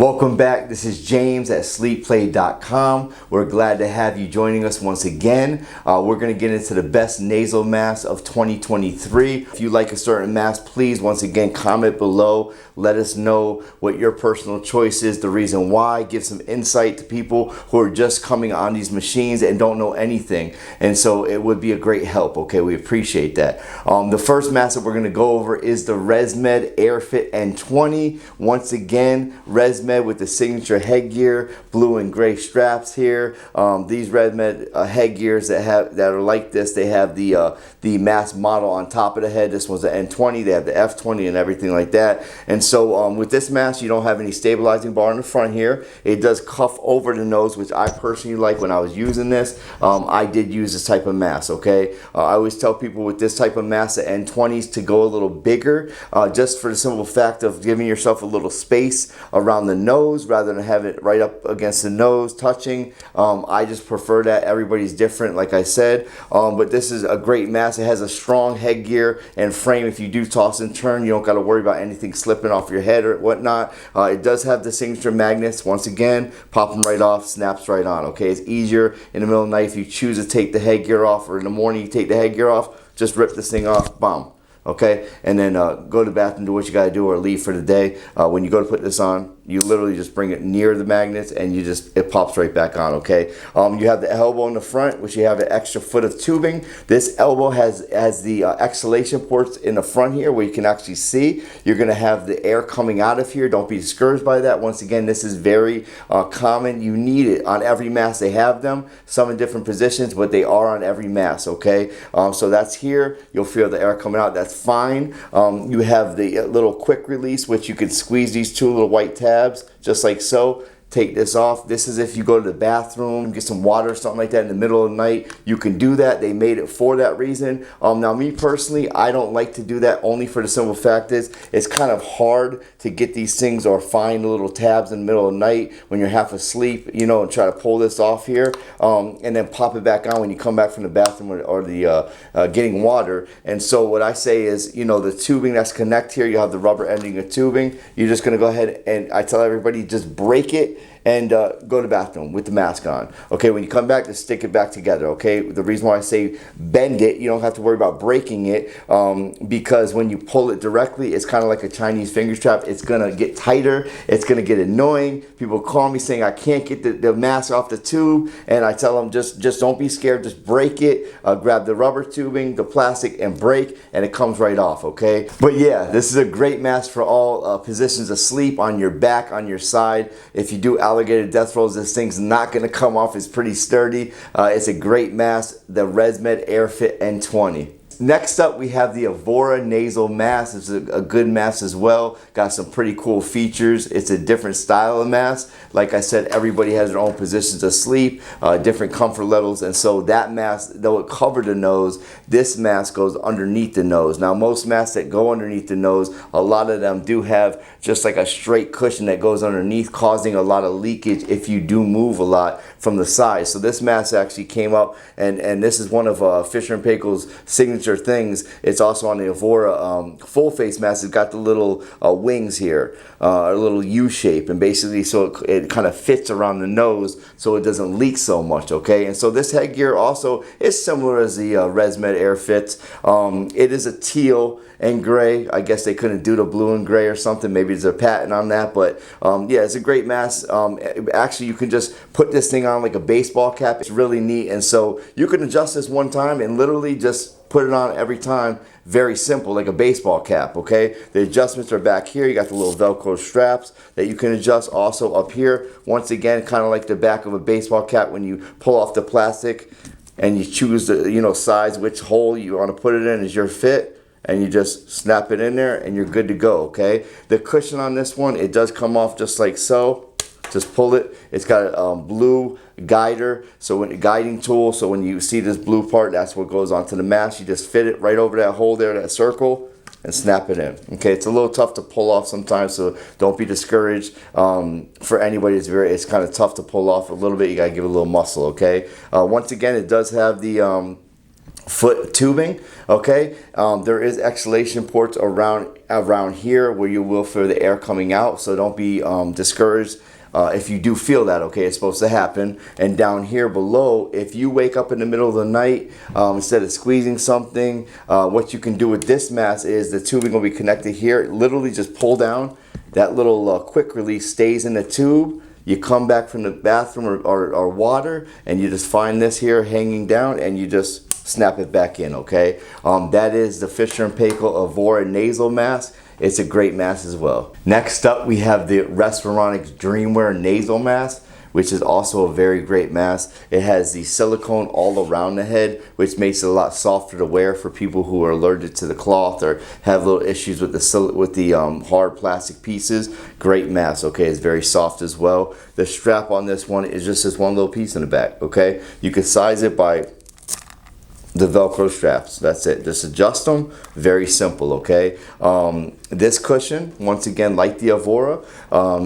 Welcome back. This is James at sleepplay.com. We're glad to have you joining us once again. We're going to get into the best nasal masks of 2023. If you like a certain mask, please once again comment below. Let us know what your personal choice is, the reason why. Give some insight to people who are just coming on these machines and don't know anything. And so it would be a great help. Okay, we appreciate that. The first mask that we're going to go over is the ResMed AirFit N20. Once again, ResMed with the signature headgear, blue and gray straps here. These ResMed headgears that are like this, they have the mask model on top of the head. This one's the N20. They have the F20 and everything like that. And so with this mask, you don't have any stabilizing bar in the front here. It does cuff over the nose, which I personally like when I was using this. I did use this type of mask, okay? I always tell people with this type of mask, the N20s, to go a little bigger, just for the simple fact of giving yourself a little space around the nose rather than have it right up against the nose touching. I just prefer that. Everybody's different, like I said, but this is a great mask. It has a strong headgear and frame. If you do toss and turn, you don't got to worry about anything slipping off your head or whatnot. It does have the signature magnets. Once again, pop them right off, snaps right on. Okay, it's easier in the middle of the night if you choose to take the headgear off, or in the morning you take the headgear off, just rip this thing off, bam. Okay, and then go to the bathroom, do what you gotta do, or leave for the day. When you go to put this on, you literally just bring it near the magnets and it pops right back on, okay? You have the elbow in the front, which you have an extra foot of tubing. This elbow has the exhalation ports in the front here where you can actually see. You're gonna have the air coming out of here. Don't be discouraged by that. Once again, this is very common. You need it on every mask. They have them, some in different positions, but they are on every mask, okay? So that's here. You'll feel the air coming out. That's fine. You have the little quick release, which you can squeeze these two little white tabs just like so. Take this off. This is if you go to the bathroom, get some water or something like that in the middle of the night. You can do that. They made it for that reason. Now, me personally, I don't like to do that, only for the simple fact is it's kind of hard to get these things or find the little tabs in the middle of the night when you're half asleep, you know, and try to pull this off here, and then pop it back on when you come back from the bathroom or the getting water. And so what I say is, you know, the tubing that's connect here, you have the rubber ending of tubing. You're just gonna go ahead and I tell everybody, just break it and go to the bathroom with the mask on. Okay, when you come back, just stick it back together, okay? The reason why I say bend it, you don't have to worry about breaking it, because when you pull it directly, it's kind of like a Chinese finger strap. It's gonna get tighter, it's gonna get annoying. People call me saying, I can't get the mask off the tube, and I tell them, just don't be scared, just break it, grab the rubber tubing, the plastic, and break, and it comes right off, okay? But yeah, this is a great mask for all positions of sleep, on your back, on your side. If you do alligator death rolls, this thing's not going to come off. It's pretty sturdy. It's a great mask, the ResMed AirFit N20. Next up, we have the Evora nasal mask. It's a good mask as well. Got some pretty cool features. It's a different style of mask. Like I said, everybody has their own positions of sleep, different comfort levels, and so that mask, though it covered the nose, this mask goes underneath the nose. Now, most masks that go underneath the nose, a lot of them do have just like a straight cushion that goes underneath, causing a lot of leakage if you do move a lot from the side. So this mask actually came up, and this is one of Fisher & Paykel's signature things. It's also on the Evora full face mask. It's got the little wings here, a little U shape, and basically so it kind of fits around the nose so it doesn't leak so much, okay? And so this headgear also is similar as the ResMed AirFit. It is a teal and gray. I guess they couldn't do the blue and gray or something. Maybe there's a patent on that, but yeah, it's a great mask. Actually, you can just put this thing on like a baseball cap. It's really neat, and so you can adjust this one time and literally just put it on every time. Very simple, like a baseball cap, okay? The adjustments are back here. You got the little Velcro straps that you can adjust also up here. Once again, kind of like the back of a baseball cap when you pull off the plastic and you choose the, you know, size, which hole you want to put it in is your fit. And you just snap it in there and you're good to go, okay? The cushion on this one, it does come off just like so. Just pull it. It's got a blue guider, so when guiding tool, so when you see this blue part, that's what goes onto the mask. You just fit it right over that hole there, that circle, and snap it in. Okay, it's a little tough to pull off sometimes, so don't be discouraged. For anybody, it's kind of tough to pull off a little bit. You gotta give it a little muscle, okay? Once again, it does have the foot tubing. Okay, there is exhalation ports around here where you will feel the air coming out, so don't be discouraged if you do feel that. Okay, it's supposed to happen. And down here below, if you wake up in the middle of the night, instead of squeezing something, what you can do with this mask is the tubing will be connected here. Literally just pull down, that little quick release stays in the tube. You come back from the bathroom or water, and you just find this here hanging down, and you just snap it back in. Okay, that is the Fisher & Paykel Evora nasal mask. It's a great mask as well. Next up, we have the Respironics DreamWear nasal mask, which is also a very great mask. It has the silicone all around the head, which makes it a lot softer to wear for people who are allergic to the cloth or have little issues with the hard plastic pieces. Great mask. Okay, it's very soft as well. The strap on this one is just this one little piece in the back. Okay, you can size it by the Velcro straps. That's it. Just adjust them. Very simple. Okay. This cushion, once again, like the Evora,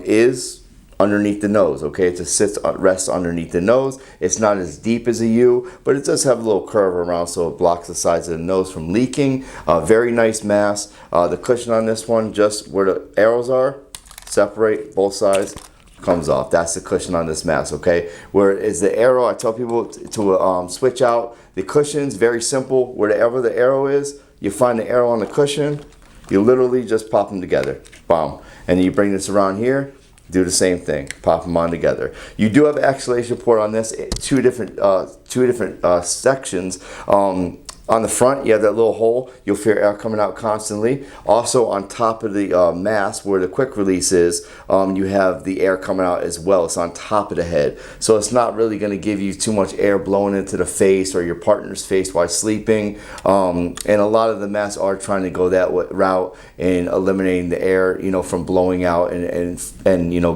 is underneath the nose. Okay, it just rests underneath the nose. It's not as deep as a U, but it does have a little curve around, so it blocks the sides of the nose from leaking. Very nice mask. The cushion on this one, just where the arrows are, separate both sides, comes off. That's the cushion on this mask. Okay, where is the arrow? I tell people to switch out the cushions. Very simple. Wherever the arrow is, you find the arrow on the cushion, you literally just pop them together. Bomb. And then you bring this around here, do the same thing, pop them on together. You do have an exhalation port on this, two different sections. On the front, you have that little hole. You'll feel air coming out constantly. Also, on top of the mask, where the quick release is, you have the air coming out as well. It's on top of the head. So it's not really going to give you too much air blowing into the face or your partner's face while sleeping. And a lot of the masks are trying to go that route in eliminating the air, from blowing out and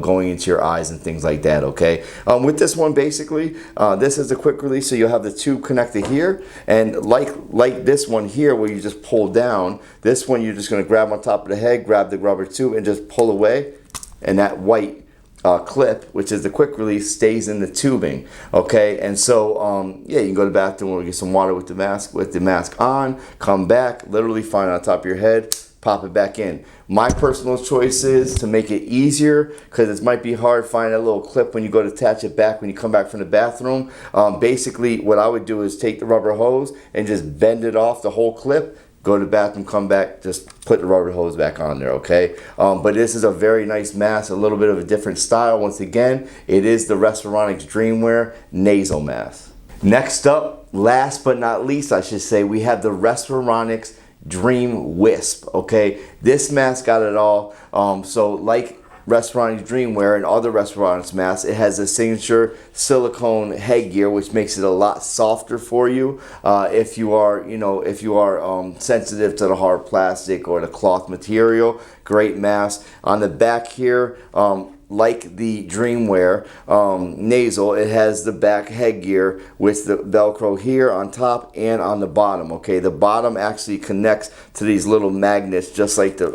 going into your eyes and things like that. Okay. With this one, basically, this is a quick release, so you'll have the tube connected here, and like this one here where you just pull down, this one you're just going to grab on top of the head, grab the rubber tube and just pull away, and that white clip, which is the quick release, stays in the tubing. Okay, and so yeah, you can go to the bathroom or get some water with the mask on, come back, literally find it on top of your head, pop it back in. My personal choice is to make it easier, because it might be hard finding a little clip when you go to attach it back when you come back from the bathroom. Basically, what I would do is take the rubber hose and just bend it off the whole clip, go to the bathroom, come back, just put the rubber hose back on there. Okay, but this is a very nice mask, a little bit of a different style. Once again, it is the Respironics DreamWear nasal mask. Next up, last but not least, I should say, we have the Respironics DreamWisp. Okay, this mask got it all. So like Respironics DreamWear and other Respironics masks, it has a signature silicone headgear, which makes it a lot softer for you if you are sensitive to the hard plastic or the cloth material. Great mask. On the back here, like the DreamWear nasal, it has the back headgear with the Velcro here on top and on the bottom. Okay, the bottom actually connects to these little magnets, just like the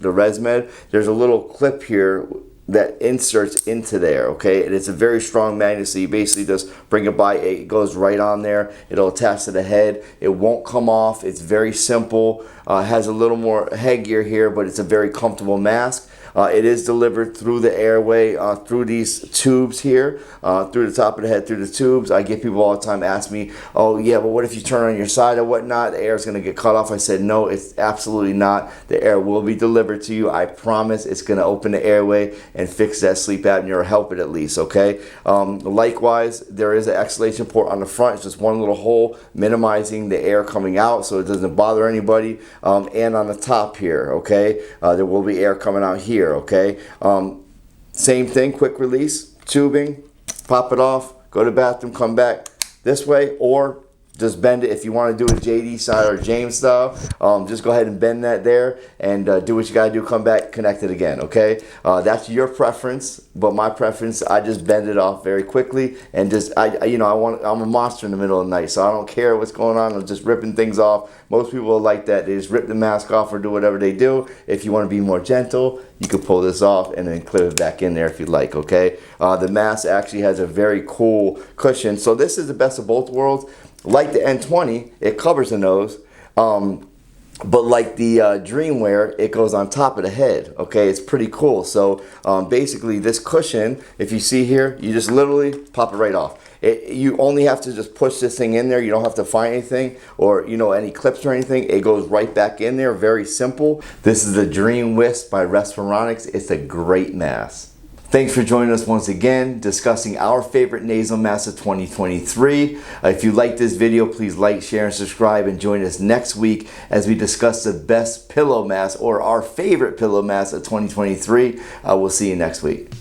ResMed. There's a little clip here that inserts into there. Okay, and it's a very strong magnet, so you basically just bring it by, it goes right on there, it'll attach to the head, it won't come off. It's very simple. Has a little more headgear here, but it's a very comfortable mask. It is delivered through the airway, through these tubes here, through the top of the head, through the tubes. I get people all the time ask me, oh yeah, but what if you turn on your side or whatnot? The air is going to get cut off. I said, no, it's absolutely not. The air will be delivered to you. I promise. It's going to open the airway and fix that sleep apnea, or help it at least. Okay. Likewise, there is an exhalation port on the front. It's just one little hole, minimizing the air coming out so it doesn't bother anybody. And on the top here, okay, there will be air coming out here. Okay, same thing, quick release, tubing, pop it off, go to the bathroom, come back this way, or just bend it. If you want to do it JD style or James style, just go ahead and bend that there and do what you got to do, come back, connect it again. Okay, that's your preference, but my preference, I just bend it off very quickly and just I'm a monster in the middle of the night, so I don't care what's going on. I'm just ripping things off. Most people are like that. They just rip the mask off or do whatever they do. If you want to be more gentle, you can pull this off and then clip it back in there if you like, okay? The mask actually has a very cool cushion. So this is the best of both worlds. Like the N20, it covers the nose. But like the DreamWear, it goes on top of the head, okay? It's pretty cool. So basically this cushion, if you see here, you just literally pop it right off. You only have to just push this thing in there. You don't have to find anything or, you know, any clips or anything. It goes right back in there, very simple. This is the DreamWisp by Respironics. It's a great mask. Thanks for joining us once again, discussing our favorite nasal mask of 2023. If you like this video, please like, share, and subscribe, and join us next week as we discuss the best pillow mask or our favorite pillow mask of 2023. We'll see you next week.